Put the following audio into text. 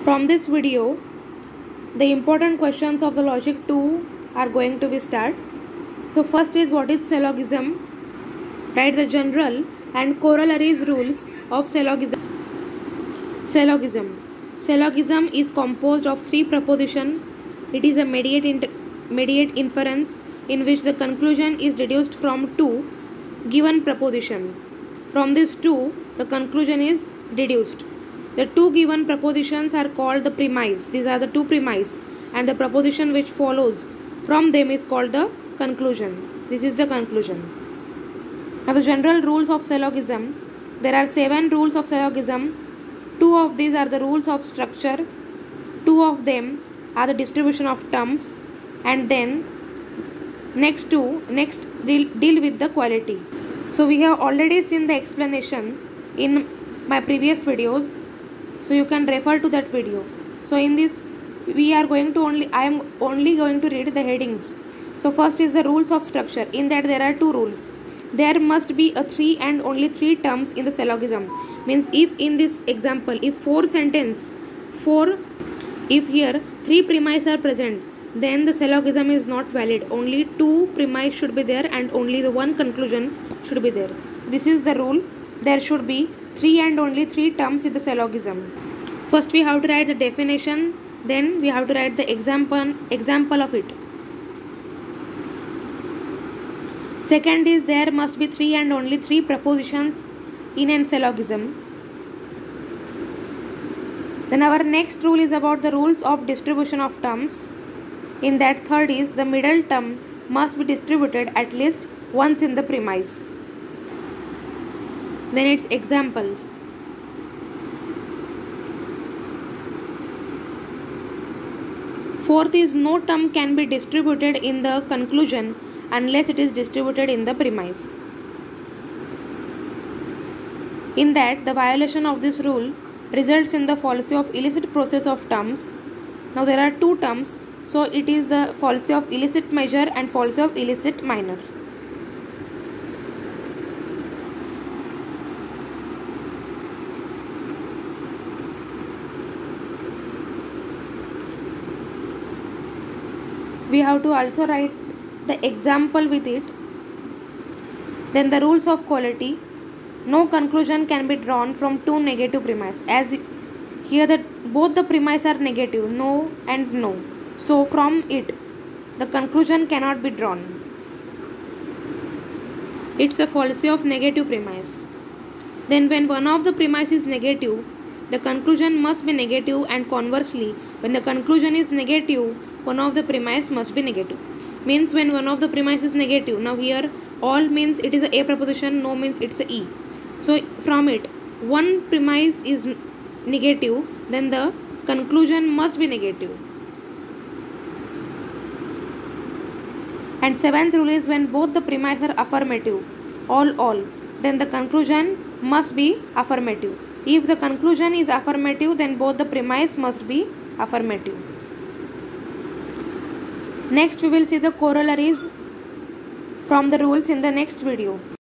From this video, the important questions of the logic 2 are going to be start. So first is, what is syllogism? Write the general and corollaries rules of syllogism. Syllogism is composed of three propositions. It is a mediate inference in which the conclusion is deduced from two given proposition. From this two, the conclusion is deduced. The two given propositions are called the premise. These are the two premise, and the proposition which follows from them is called the conclusion. This is the conclusion. Now the general rules of syllogism. There are 7 rules of syllogism. 2 of these are the rules of structure. 2 of them are the distribution of terms, and then next deal with the quality. So we have already seen the explanation in my previous videos, so you can refer to that video. So in this I am only going to read the headings. So first is the rules of structure. In that there are 2 rules. There must be a 3 and only 3 terms in the syllogism. Means if in this example, if here 3 premises are present, then the syllogism is not valid. Only 2 premises should be there and only the 1 conclusion should be there. This is the rule. There should be 3 and only 3 terms in the syllogism. First we have to write the definition, then we have to write the example of it. Second is, there must be 3 and only 3 propositions in an syllogism. Then our next rule is about the rules of distribution of terms. In that, third is, the middle term must be distributed at least once in the premise. Then its example. Fourth is, no term can be distributed in the conclusion unless it is distributed in the premise. In that, the violation of this rule results in the fallacy of illicit process of terms. Now there are 2 terms, so it is the fallacy of illicit major and fallacy of illicit minor. We have to also write the example with it. Then the rules of quality. No conclusion can be drawn from 2 negative premises. As here both the premises are negative, no and no. So from it, the conclusion cannot be drawn. It's a fallacy of negative premise. Then when one of the premises is negative, the conclusion must be negative, and conversely, when the conclusion is negative, one of the premises must be negative. Means when one of the premises is negative, now here all means it is a proposition, no means it's a E. So from it, one premise is negative, then the conclusion must be negative. And 7th rule is, when both the premises are affirmative, all, then the conclusion must be affirmative. If the conclusion is affirmative, then both the premises must be affirmative. Next we will see the corollaries from the rules in the next video.